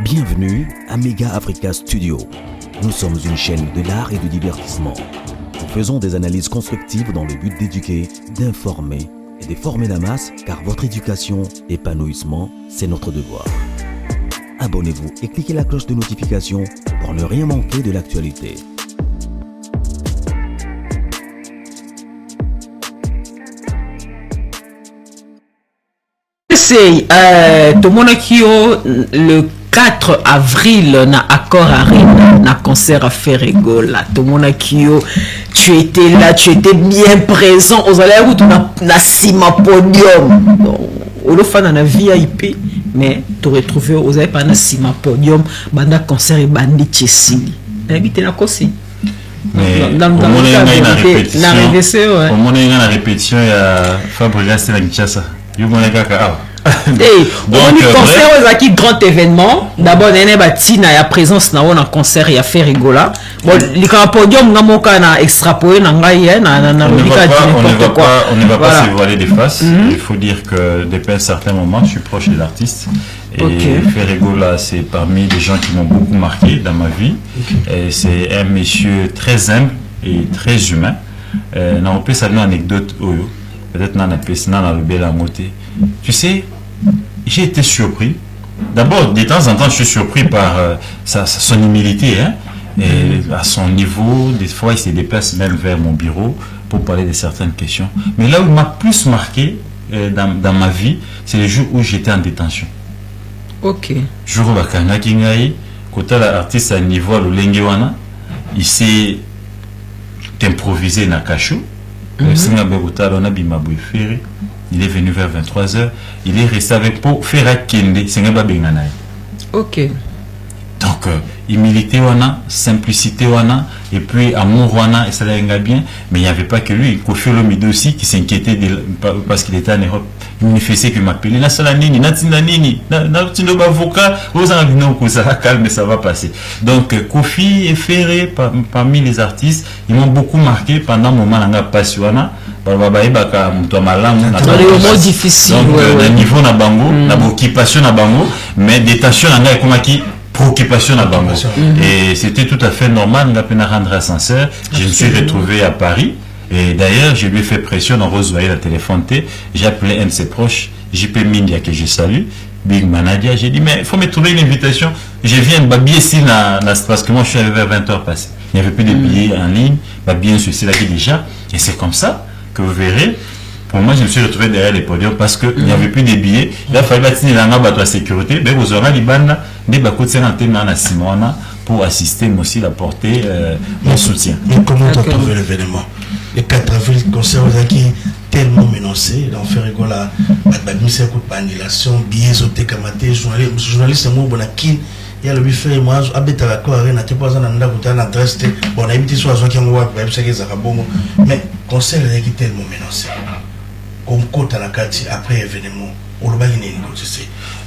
Bienvenue à Mega Africa Studio. Nous sommes une chaîne de l'art et du divertissement. Nous faisons des analyses constructives dans le but d'éduquer, d'informer et de former la masse, car votre éducation, épanouissement, c'est notre devoir. Abonnez-vous et cliquez la cloche de notification pour ne rien manquer de l'actualité. C'est Tomonakio le 4 avril na accord Arena na concert à Ferregola. Tomonakio, tu étais là, tu étais bien présent aux allées où tu na Sima Podium. On le fait dans la VIP, mais tu retrouvé aux allées pas na Sima Podium, banda concert et bandi Chessili. Habité na Kosi. Mais la répétition, au moins il y a la répétition, il y a Fabregas et la Kinshasa. Il y a concert qui grand événement. D'abord il y a la présence na un concert il y a fait rigola. Bon les podium ngamoka na extrapolé na ngai na on ne va pas se voiler des faces. Il faut dire que depuis un certain moment je suis proche de l'artiste et Ferregola c'est parmi les gens qui m'ont beaucoup marqué dans ma vie. Et c'est un monsieur très humble et très humain. On peut saluer une anecdote peut-être dans le bel amoté. Tu sais, j'ai été surpris. D'abord, de temps en temps, je suis surpris par son humilité. Et à son niveau, des fois, il se déplace même vers mon bureau pour parler de certaines questions. Mais là où il m'a plus marqué dans ma vie, c'est le jour où j'étais en détention. Ok. Jour où Bakanga Kingaï, quand l'artiste à niveau le Lengewana, il s'est improvisé dans Kachou. Il est venu vers 23h. Il est resté avec pour faire un kende. Ok. Donc, humilité, simplicité, et puis amour, et ça l'a bien. Mais il n'y avait pas que lui. Kofi Olomide aussi qui s'inquiétait parce qu'il était en Europe. Il manifestait qu'il m'appelait. Na salanini, na tinanini, na tino avocat. Vous en avez non, ça va calme, ça va passer. Donc, Kofi et Ferré, parmi les artistes, ils m'ont beaucoup marqué pendant un moment dans la passion. Dans les moments difficiles. Donc, le niveau na bango, na occupation na bango, mais détention na comme qui préoccupation na bango. Et c'était tout à fait normal. On a pu rendre sincère. Je me suis retrouvé à Paris. Et d'ailleurs, je lui ai fait pression dans Rose Voyer, la téléphoné. J'ai appelé un de ses proches, JP Mindia, que je salue, Big Manadia. J'ai dit, mais il faut me trouver une invitation. Je viens de babiller ici, parce que moi je suis arrivé à 20h passé. Il n'y avait plus de billets en ligne, babiller c'est là qui déjà. Et c'est comme ça que vous verrez. Pour moi, je me suis retrouvé derrière les podiums parce qu'il n'y avait plus de billets. Il a fallu bâtir la sécurité. Mais vous aurez des Simona pour assister, mais aussi apporter mon soutien. Mais comment tu as trouvé l'événement? Les 4 avril, concert qui tellement menacé, dans Ferregola, il coup de annulation, billets sautés kamaté, journaliste, moi, il y a le buffet, moi, j'habite à la Corée, n'a pas besoin d'en adresse, bon, on a habité sur la zone qui mais concert qui tellement menacé. Comme côte à la carte après événement.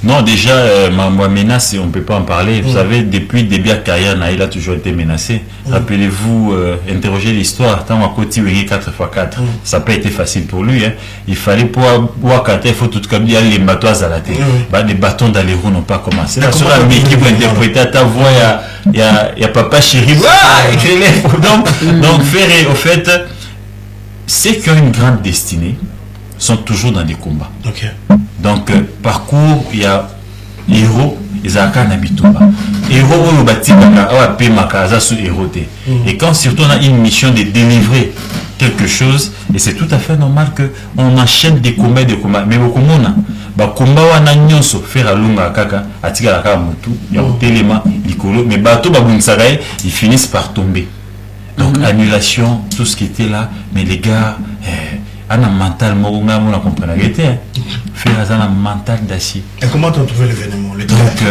Non, déjà, ma menace, on ne peut pas en parler. Vous savez, depuis le début de carrière, il a toujours été menacé. Rappelez-vous, interroger l'histoire. Tant à côté, 4x4, ça n'a pas été facile pour lui. Il fallait pour il faut tout comme dire les bateaux à la tête. Les bâtons dans les roues n'ont pas commencé. Là, sur la équipe pour interpréter à ta voix, il y a papa chéri. Donc, Ferré, au fait, ceux qui ont une grande destinée sont toujours dans des combats. Donc, parcours, il y a héros, ils ont un habituba. Héros, on héros. Et quand surtout on a une mission de délivrer quelque chose, et c'est tout à fait normal qu'on enchaîne des combats. Mais au commun, combat wana nyonso faire alunga kaka atika la kaka mutu ya telema likolo mais bateau babunsaga ils finissent par tomber. Donc annulation, tout ce qui était là, mais les gars un mental moronga on a compris la guette faire un mental d'acier. Et comment tu as trouvé l'événement? Donc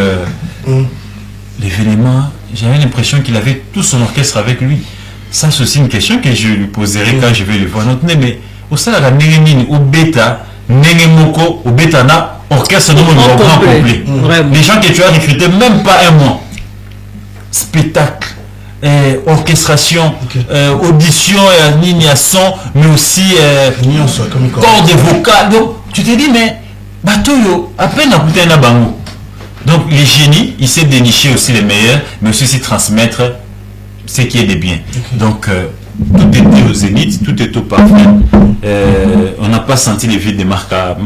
l'événement, j'avais l'impression qu'il avait tout son orchestre avec lui. Ça c'est aussi une question que je lui poserai quand je vais le voir. Mais au sein de la Nérémine, au bêta, Nérémoko, au bêta na orchestre de mon grand complet. Les gens que tu as recrutés, même pas un mois. Spectacle. Orchestration, audition, ligne à son, mais aussi corps de vocal. Donc tu te dis, mais bateau, à peine à coûter un bango. Donc les génies, il sait dénicher aussi les meilleurs, mais aussi transmettre ce qui est des biens. Donc tout était au zénith, tout est au parfait. On n'a pas senti les vides de Marcaouz,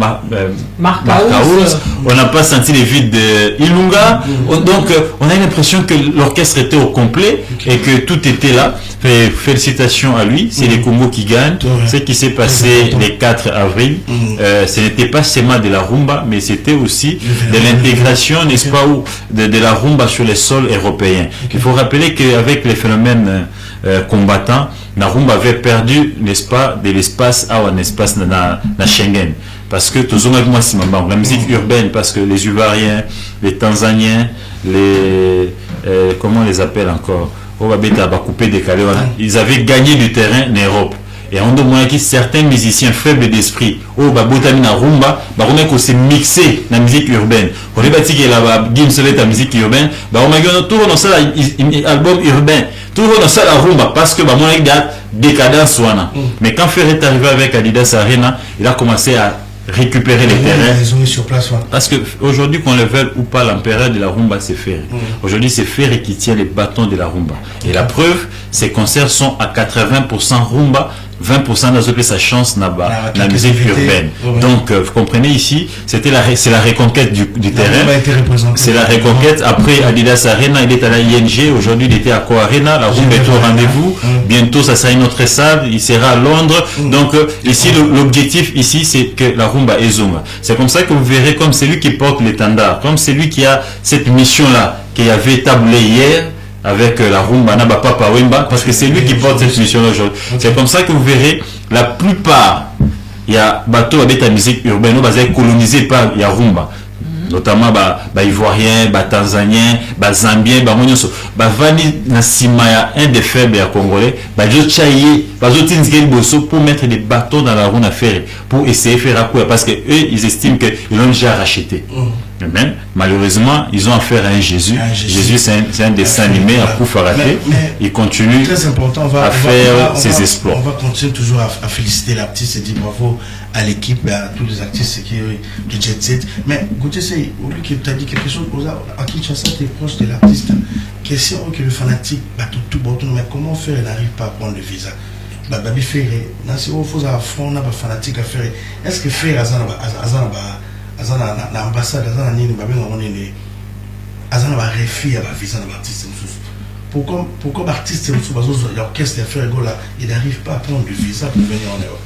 on n'a pas senti les vides de Ilunga. Donc on a l'impression que l'orchestre était au complet et que tout était là. Félicitations à lui, c'est les Congo qui gagnent. Ce qui s'est passé le 4 avril, ce n'était pas seulement de la rumba, mais c'était aussi de l'intégration, n'est-ce pas, de la rumba sur les sols européens. Il faut rappeler qu'avec les phénomènes combattants, la rumba avait perdu, n'est-ce pas, de l'espace à un espace dans Schengen. Parce que la musique urbaine, parce que les Ivoiriens, les Tanzaniens, comment on les appelle encore, ils avaient gagné du terrain en Europe. Et on demande que certains musiciens faibles d'esprit, na rumba, on s'est mixé dans la musique urbaine. On est bâti la musique urbaine, on a tout dans ça album urbain, tout dans ça la rumba, parce que on a décadence. Mais quand Ferré est arrivé avec Adidas Arena, il a commencé à récupérer les terrains. Sur place, parce qu'aujourd'hui, qu'on le veuille ou pas, l'empereur de la rumba, c'est Ferré. Aujourd'hui, c'est Ferré qui tient les bâtons de la rumba. Et la preuve, ces concerts sont à 80% rumba, 20% d'Azopé sa chance dans la musique urbaine. Donc, vous comprenez ici, c'est la reconquête du terrain. C'est la reconquête. Après Adidas Arena, il est à la ING. Aujourd'hui, il était à Accor Arena. La rumba est au rendez-vous. Bientôt, ça sera une autre salle. Il sera à Londres. Donc, ici, l'objectif ici, c'est que la rumba est Zunga. C'est comme ça que vous verrez comme c'est lui qui porte l'étendard, comme c'est lui qui a cette mission-là, qui avait tablé hier, avec la rumba na Papa Wemba, parce que c'est lui qui porte cette mission aujourd'hui. C'est comme ça que vous verrez la plupart, il y a bateau avec la musique urbaine, colonisé par la rumba. Notamment Ivoiriens, Tanzaniens, Zambiens, Vani Nassimaya, un des faibles congolais, pour mettre des bateaux dans la roue à faire, pour essayer de faire quoi, parce qu'eux, ils estiment qu'ils l'ont déjà racheté. Amen. Malheureusement, ils ont affaire à un Jésus. Jésus, c'est un dessin animé à coup raté. Il continue à faire ses exploits. On va continuer toujours à féliciter l'artiste et dire bravo à l'équipe, à tous les artistes du Jet Set. Mais Gauthier, c'est lui qui t'a dit quelque chose. À Kinshasa, tu es proche de l'artiste. Question que le fanatique, mais comment faire, il n'arrive pas à prendre le visa? Babi Ferré, il faut à fond, fanatique à faire. Est-ce que Ferré na ambassade azana nini babenga monene azana ba refi ya ba visa na artiste pourquoi artiste l'orchestre faire gola il n'arrive pas à prendre du visa pour venir en Europe?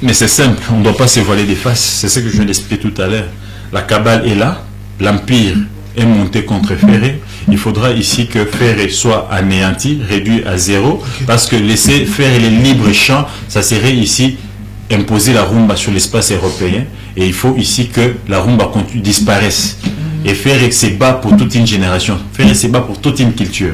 Mais c'est simple, on ne doit pas se voiler des faces, c'est ce que je viens d'expliquer tout à l'heure. La cabale est là, l'empire est monté contre Ferré. Il faudra ici que Ferré soit anéanti, réduit à zéro, parce que laisser faire les libres champs, ça serait ici imposer la rumba sur l'espace européen, et il faut ici que la rumba disparaisse et Ferré se bat pour toute une génération, Ferré se bat pour toute une culture.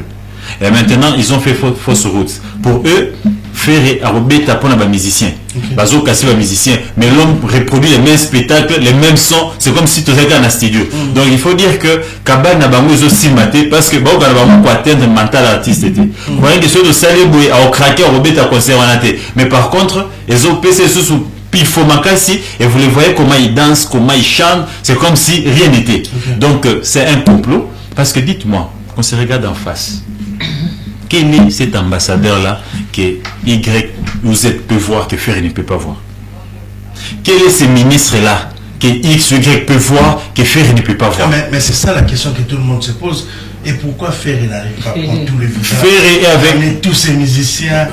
Et maintenant ils ont fait fausse route. Pour eux, Ferré a robéta pour les musiciens, bazo cassé les musiciens, mais l'homme reproduit les mêmes spectacles, les mêmes sons, c'est comme si tu étais dans un studio. Donc il faut dire que Kabal n'a pas aussi maté parce que bon, on va atteindre le mental artiste. Vous voyez que ceux de Saléboué a craqué, a robéta concert en athée. Mais par contre, ils ont PC sous Pifomakasi et vous les voyez comment ils dansent, comment ils chantent, c'est comme si rien n'était. Donc c'est un complot parce que dites-moi, on se regarde en face. Quel est cet ambassadeur-là que Y ou Z peut voir que Ferré ne peut pas voir? Quel est ce ministre-là que X ou Y peut voir que Ferré ne peut pas voir? Mais c'est ça la question que tout le monde se pose. Et pourquoi Ferré n'arrive pas à prendre tous les visas? Ferré avec tous ces musiciens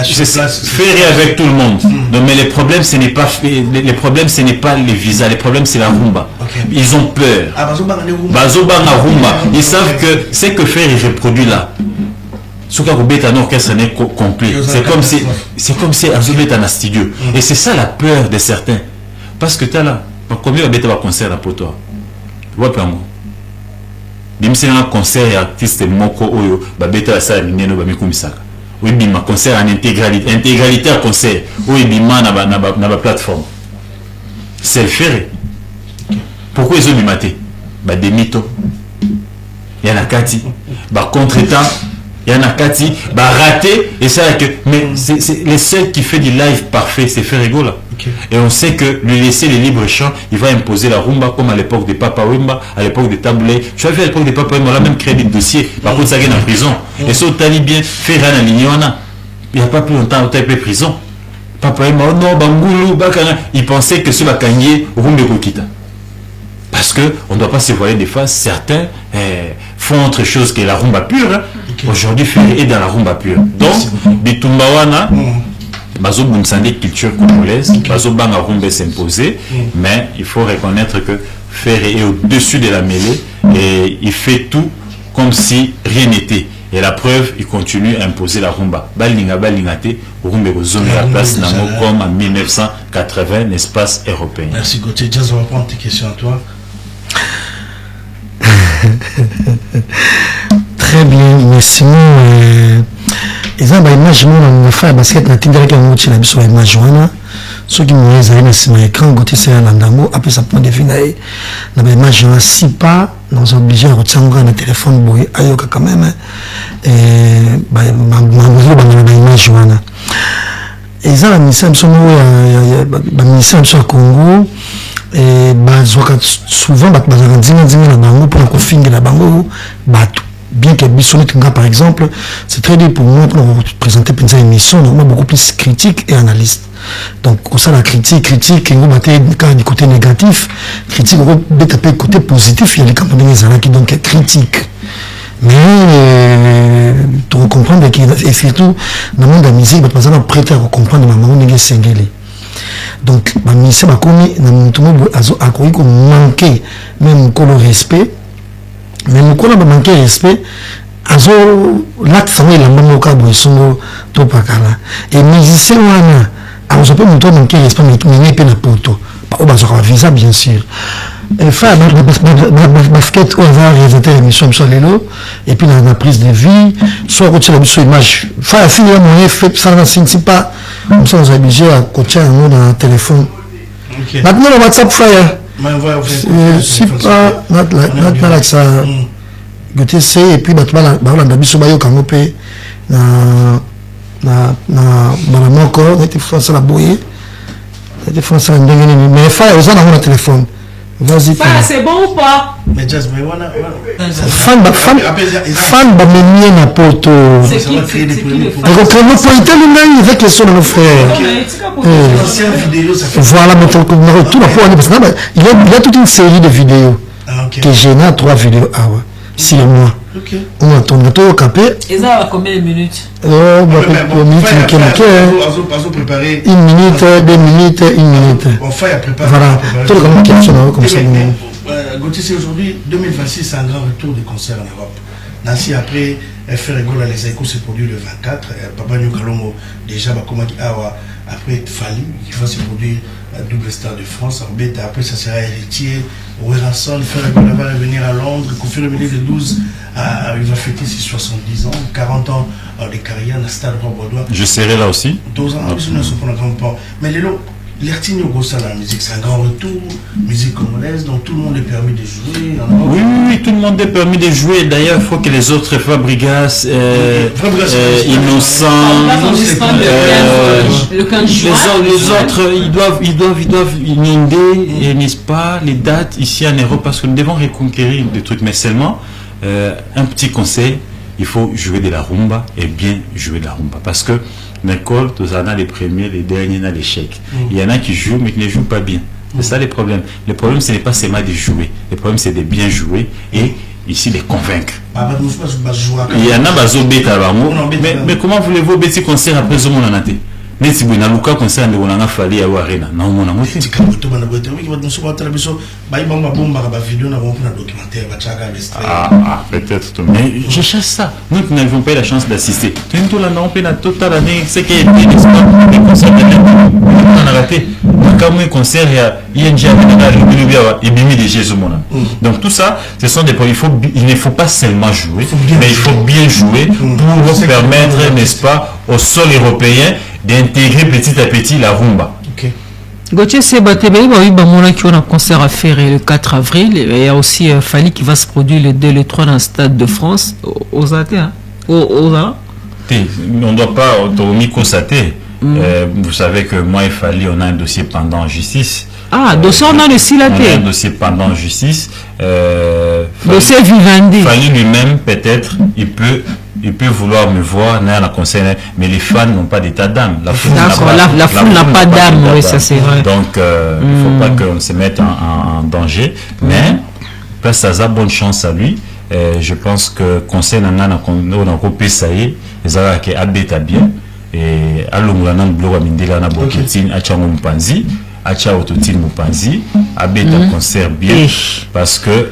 sur place. Ferré avec tout le monde. Donc, mais le problème ce n'est pas les visas, le problème c'est la rumba. Ils ont peur. Bazobanga rumba. Ils savent que ce que Ferré reproduit là, ce que un orchestre n'est complet. C'est comme si Azobet en studio. Et c'est ça la peur de certains. Parce que tu as là, combien de concert pour toi? Bimse un concert artiste moko oyo babeta sa mineno bamikumisaka. Oui bima concert en intégralité à concert. Oui bima na ba plateforme. C'est le Ferré. Pourquoi ils ont bimaté? Ba demito. Il y en a kati. Ba contretemps, il y en a kati, ba raté et ça que mais c'est le seul qui fait du live parfait, c'est Ferré Gola. Et on sait que lui laisser les libres champs, il va imposer la rumba comme à l'époque des Papa Wemba, à l'époque des Tablé. Tu as vu à l'époque des Papa Wemba, on a même créé des dossiers. Par contre, ça gagne en prison. Et ça, on bien fait rien à l'Ignona. Il n'y a pas plus longtemps, on t'a fait prison. Papa Wemba, oh non, Bangoulou, Bakana. Il pensait que ce Bakanye, rumbe Kokita. Parce qu'on ne doit pas se voiler des faces. Certains font autre chose que la rumba pure. Hein. Aujourd'hui, Ferré est dans la rumba pure. Donc, Bitumbawana, Bazo Bounsandé, culture congolaise, Bazo Banga rumba s'imposer, mais il faut reconnaître que Ferré est au-dessus de la mêlée et il fait tout comme si rien n'était. Et la preuve, il continue à imposer la rumba. Balinga Balingate, rumba zone la place Namo comme en 1980, l'espace européen. Merci Gauthier. Jazz, on va prendre tes questions à toi. Très bien, merci. Exemple, image on a fait basket na tindere que on tient sur image wana ceux qui nous les na sur écran Gauthier c'est Landango après ça point de vue na image on si pas nous sommes obligés de retirer un téléphone boy ayoka quand même et ba image wana et ça la mission ba mission sur Congo et souvent na bango pour kofinga na bango bato bien que Bissonnet par exemple c'est très bien pour moi pour présenter une émission normalement beaucoup plus critique et analyste donc comme ça la critique on va quand du côté négatif critique on va taper côté positif il y a les campagnes qui donc critique mais tu comprendre et surtout dans le monde de la musique par exemple prêter à comprendre ma maman n'est singulier donc ma mission m'a commis dans tout le monde a cru qu'on manquait même qu'on le respect mais nous qu'on a manqué respect azo l'acte ça il a même au cas où ils sont tout pas là et musicien wana azo peut nous manquer respect mais n'est pas na poto pas au bazar visa bien sûr et faire basket on va réaliser l'émission sur l'élo et puis dans la prise de vie soit retirer la image faire finir mon fait ça ne signifie pas comme ça on est obligé à coacher un dans le téléphone maintenant le WhatsApp frère si pas not like ça Gauthier c'est et puis batma la biso bayo kango pe na bana moko était français la boyer était français ndenge ni mais fa aux na téléphone vas-y c'est bon ou pas mais just mais wana fan ba menye na poto c'est qui donc nous faut éteindre avec les sons de nos frères voilà mais tout la fois parce que il y a toute une série de vidéos que j'ai na 3 vidéos si moi on attend tout capé et ça va combien de minutes oh bah minutes préparer 1 minute 2 minutes 1 minute on fait préparer voilà tout le question comme ça Gauthier c'est aujourd'hui 2026 c'est un grand retour des concerts en Europe Nancy après faire rigolo les échos se produit le 24 Papa Nyukalongo déjà après Fali qui va se produire double star de France en bête après ça sera héritier Werrason faire rigolo va revenir à Londres Kofi Olomide le 12 il va fêter ses 70 ans 40 ans de carrière dans le stade Roi-Baudouin je serai là aussi 2 ans je ne sais pas grand pas mais l'Ertinio Gossa la musique c'est un grand retour musique congolaise donc tout le monde est permis de jouer oui tout le monde est permis de jouer d'ailleurs il faut que les autres Fabrigas Innocent les autres ils doivent inonder n'est-ce pas les dates ici en Europe parce que nous devons reconquérir des trucs mais seulement un petit conseil il faut jouer de la rumba et bien jouer de la rumba parce que l'école, tous en a les premiers, les derniers, il y a l'échec. Il y en a qui jouent mais qui ne jouent pas bien. C'est ça les problèmes. Le problème, ce n'est pas seulement de jouer. Le problème, c'est de bien jouer et ici les convaincre. Il y en a qui ont bêta mais comment voulez-vous bêter concert après ce moment-là? Nesi buna luka concert de bonanga fali ya arena na mona mote tika buto bana bote oui va nous voir télévision ba ibamba bomba ba vidéo na bon documentaire ba chaka peut-être mais je cherche ça nous qui n'avons pas eu la chance d'assister tout là non na total année c'est que les concerts on a raté comme un concert il y a et bimi de Jésus mona donc tout ça ce sont des points il ne faut pas seulement jouer mais il faut bien jouer pour permettre n'est-ce pas au sol européen d'intégrer petit à petit la rumba. Gauthier Sebatebe, il y a un concert à faire le 4 avril. Il y a aussi Fali qui va se produire le 2 et le 3 dans le Stade de France, aux athées. On ne doit pas constater. Vous savez que moi et Fali, on a un dossier pendant en justice. Ah, dossier on a le silaté. On a un dossier pendant en justice. Dossier Vivendi. Fali lui-même, peut-être, il peut vouloir me voir dans la conseil, mais les fans n'ont pas d'état d'âme. La foule n'a pas d'âme, oui, ça c'est vrai. Donc, il ne faut pas qu'on se mette en danger. Mais, ça a bonne chance à lui. Je pense que conseil n'a pas payé, ils ont été bien. Et à l'onglanan bloc à Mindela na boketine à Chango Mpanzi, à Chao Totine Mpanzi, à beta concert bien parce que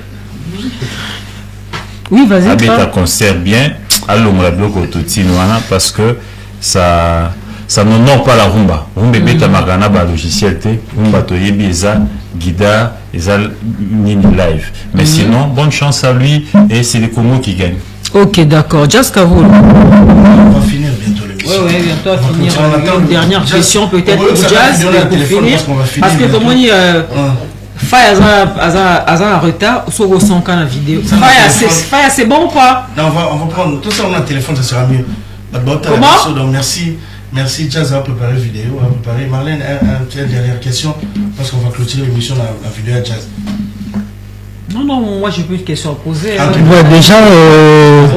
oui, vas-y. À beta concert bien à l'ongla bloc au Totine parce que ça n'honore pas la rumba. Rumba beta magana ba logiciel te, rumba to yebi eza guida eza nini live. Mais sinon, bonne chance à lui et c'est les Congo qui gagnent. Ok, d'accord. Just Kavoul. On va finir bientôt l'émission. Oui, bientôt à finir. Une dernière question peut-être pour Jazz pour finir. Parce que comme on dit, Faye a un retard sur le son quand la vidéo. Faye, c'est bon ou pas? Non, on va prendre. Tout ça, on a un téléphone, ça sera mieux. Comment? Donc, merci Jazz à préparer la vidéo. À préparer. Marlène, une dernière question. Parce qu'on va clôturer l'émission, la vidéo à Jazz. Non, moi j'ai plus de questions à poser. Ouais, déjà.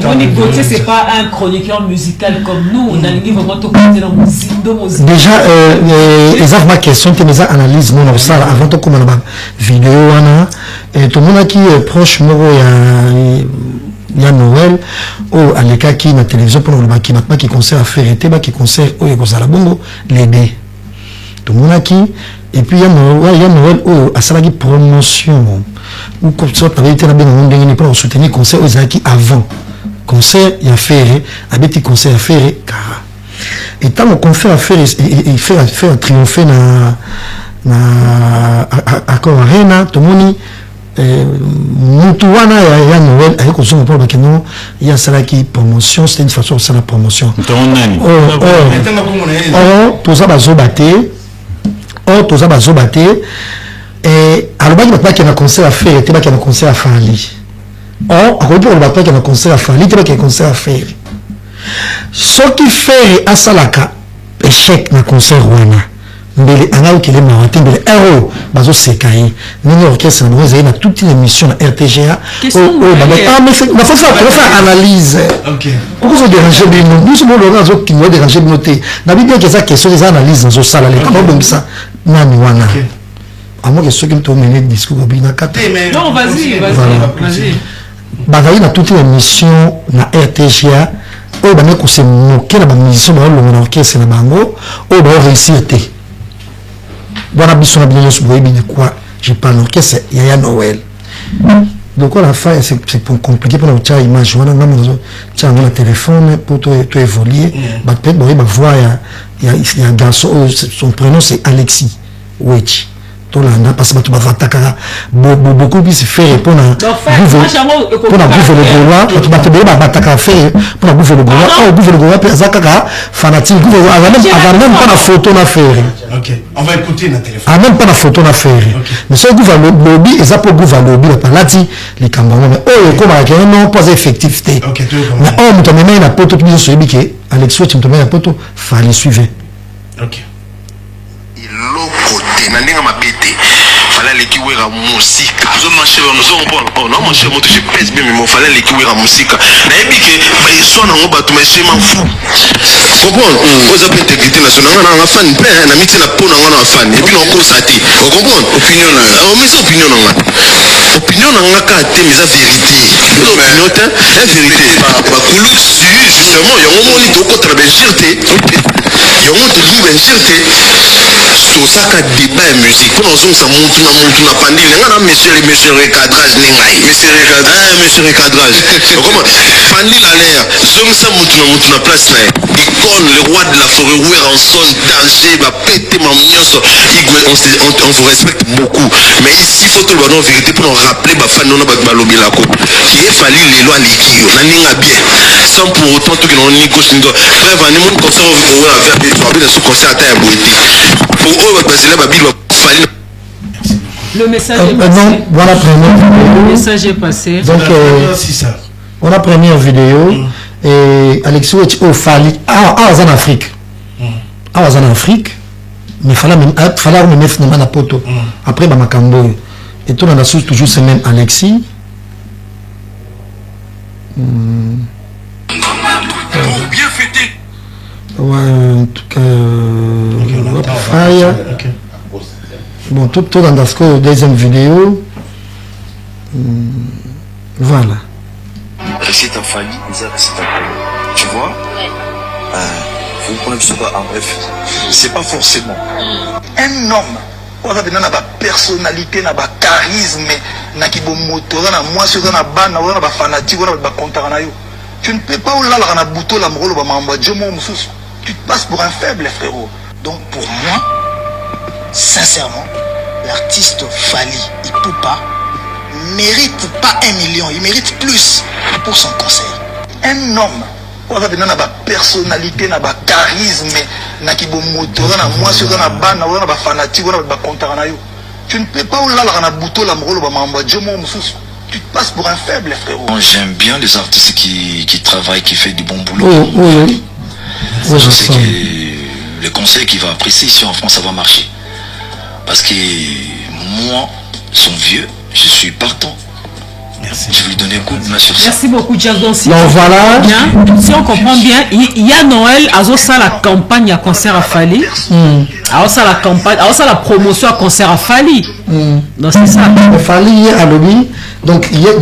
Monique Gauthier, c'est pas un chroniqueur musical comme nous. On a lié vraiment tout côté dans musique. Déjà, les ma question, tu mes analyses, mon avant de commencer la vidéo, tout le monde qui est proche, il y a Noël, ou à l'écart qui est la télévision pour le qui concert à Ferreté, qui concert au Bongo, les deux. Tout le monde qui. Et puis il y a Noël, à ça la promotion. Ou comme ça, tu avais été là-bas pour soutenir le concert aux acquis avant. Concert, il y a Ferré, avec concert à Ferré, car. Et tant qu'on fait à Ferré, il fait triompher dans l'accord Arena, tout le monde. Moutouana il y a Noël avec aussi il y a ça qui promotion, c'est une façon de faire la promotion. Tout ça va se battre. Tout ça va se battre. Et alors il va qu'il y a un concert à faire, il va qu'il y a un concert à faire. Encore pour le battre qu'il y a un concert à faire, il va qu'il y a un concert à faire. Ce qui fait à Salaka échec dans le concert Rwanda. Mais anga ukile mawate mbele ero bazo sekayi nini orchestre na mweze na toute une émission na RTGA mais faut faire analyse. OK. Pourquoi ça déranger bino nous sommes là zo qui nous déranger bino te na bien que ça question des analyses dans zo sala les comment donc ça nani wana à moi que ceux qui me mener discours bina kate. Non, vas-y. Bazali na toute une émission na RTGA o ba ko se moquer na ba musicien ba lo orchestre na bango o ba réussir te. Voilà, quoi je parle l'orchestre, il y a Noël. Donc, la fin, c'est compliqué pour nous faire image. On a un téléphone pour tout évoluer. Peut-être, il y a un garçon, son prénom c'est Alexis Ouechi. Parce que beaucoup plus faire pour la bouffer le gouloir, pour la bouffer le gouloir, fanatique, même pas la photo à faire. Ok, on va écouter la téléphone. Même pas la photo à faire. Mais ce gouvernement lobby, ils ont pour gouvernement lobby, là, les Camerounais, mais comme non pas effectivité. Mais on me met la photo qui sur le biquet, Alexis, tu me mets la photo, fallait suivre. Ok. Côté na ndinga mabete fala leki wera musika zo marché on bon non marché moto je pèse bien mais mo fala leki wera musika na ebike ba isona ngo batu mais c'est m'en fou comprendre oza pe intégrité nationale na fan pe na miti na pona ngana fan et puis on ko sati o comprendre opinion na mais c'est opinion na nga ka te mais la vérité opinion te la vérité ba kulu justement yo moni to ko traverser te yo mo to lu ben cherté tosaka débat ya musique pour nous ça monte na pandile nga na monsieur recadrage nengai monsieur recadrage comment pandile à l'air zong ça monte na place na icône le roi de la forêt où en son danger va péter ma mionso on vous respecte beaucoup mais ici faut tout le vérité pour nous rappeler ba fan na ba balobi la ko il fallait les lois likio na ninga bien sans pour autant tout que on ni gauche ni droite bref on est comme ça on va faire des travaux de ce concert à boîte le message est passé. Non, voilà le message est passé. Donc, on a première vidéo et Alexis au Fali en Afrique. en Afrique, mais il fallait me mettre dans la poto. Après, ma cambo. Et tout dans la source, toujours c'est même Alexis. Bien fêté. Ouais, en tout cas, bon, tout dans la deuxième vidéo. Voilà. C'est ta famille, c'est ta famille. Tu vois? Vous prenez en bref, c'est pas forcément. Un homme, on a une personnalité, un charisme, na qui bon moteur, na moi sur na ban, na ba fanatique, na ba contact na yo. Tu ne peux pas là la bouton la mrolo ba mamba Dieu mon mususu. Tu te passes pour un faible frérot. Donc pour moi, sincèrement, l'artiste Fally Ipupa mérite pas 1 million, il mérite plus pour son concert. Un homme, on a une personnalité, un charisme, na qui bon moteur, na moi sur na ban, na ba fanatique, na ba contact na yo. Tu ne peux pas là la bouton la mrolo ba mamba Dieu mon mususu. Tu te passes pour un faible frérot. J'aime bien les artistes qui travaillent, qui font du bon boulot. Oui. Je sais que le conseil qu'il va apprécier ici en France, ça va marcher. Parce que moi, son vieux, je suis partant. Merci. Je vais lui donner un coup de main sur ça. Merci beaucoup, Jason. Si Donc voilà. Si on comprend bien, il y a Noël, à ça la campagne à concert à Fally. À ça la campagne, à ça la promotion à concert à Fally. Donc c'est ça. Fally à lobby. Donc il y a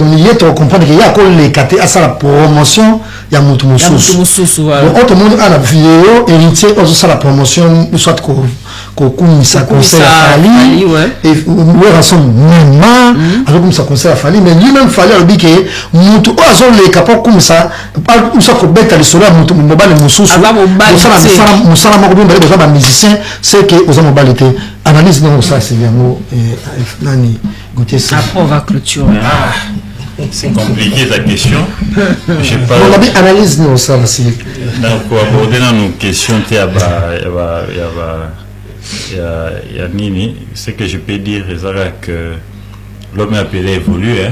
comprendre qu'il y a encore les catés à ça la promotion. Il y a Moutoumoussous. Donc autre monde à la vidéo héritier à ça la promotion soit ça concert à Fally. Et où rassemble maman alors comme ça concert à Fally, mais lui-même Fally a lobby que Moutou azon les capables comme ça où ça faut bête à l'histoire Moutou mobile Moussous. Ça m'a besoin musicien c'est que aux mobile était analyse non ça c'est bien nani goûter ça. Après on va clôturer. C'est compliqué ta question. Je sais pas. On a bien analyse non ça là c'est. Donc pour aborder nos questions il y a nini, ce que je peux dire c'est que l'homme appelé évolué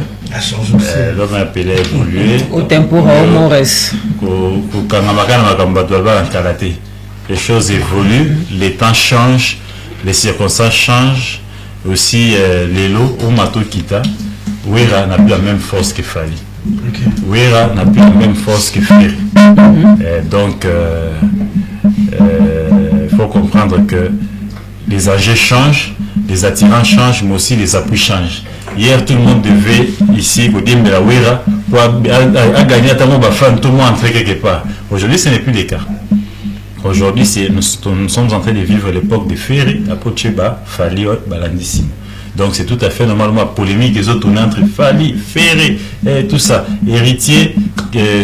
l'homme appelé évolué au temporaire au Maurice les choses évoluent, les temps changent, les circonstances changent aussi. Les lots au Mato Kita Wera n'a plus la même force que Fally. Wera n'a plus la même force que Ferry. Donc il faut comprendre que les âgés changent, les attirants changent, mais aussi les appuis changent. Hier, tout le monde devait, ici, au Dim de la Wera, pour gagner à tout le monde entrer quelque part. Aujourd'hui, ce n'est plus le cas. Aujourd'hui, nous sommes en train de vivre l'époque de Ferry, à Pocheba, Fally, Balandissimo. Donc, c'est tout à fait normalement polémique, les autres entre Fally, Ferry, et tout ça. Héritier,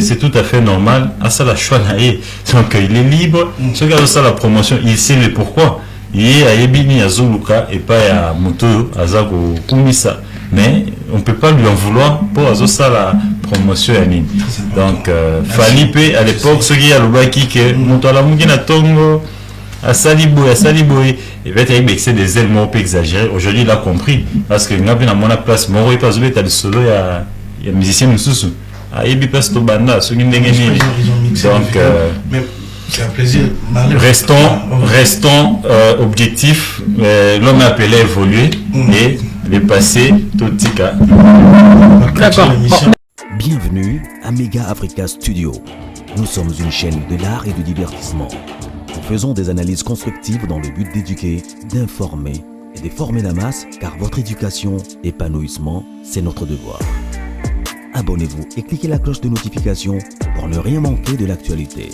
c'est tout à fait normal. À ça, la choix, donc, il est libre. Ce gars, ça, la promotion, il sait le pourquoi. Il y a Ebini à Zoluka et pas à Moutou, à Zago, Kumisa. Mais on ne peut pas lui en vouloir pour ça la promotion à Nini. Donc, Fally à l'époque, ce qui a le baki que Moutou à la Mougina Tongo, à Saliboy, il va être excès des ailes moins exagérées. Aujourd'hui, il a compris. Parce que nous avons à place, Moro et pas de le solo, il y a musicien Moussou. À Ebi place to Banda, ce qui donc, c'est un plaisir. Restons objectifs. L'homme appelé évoluer et le passé tout tika. D'accord. Bienvenue à Mega Africa Studio. Nous sommes une chaîne de l'art et du divertissement. Nous faisons des analyses constructives dans le but d'éduquer, d'informer et de former la masse, car votre éducation, épanouissement, c'est notre devoir. Abonnez-vous et cliquez la cloche de notification pour ne rien manquer de l'actualité.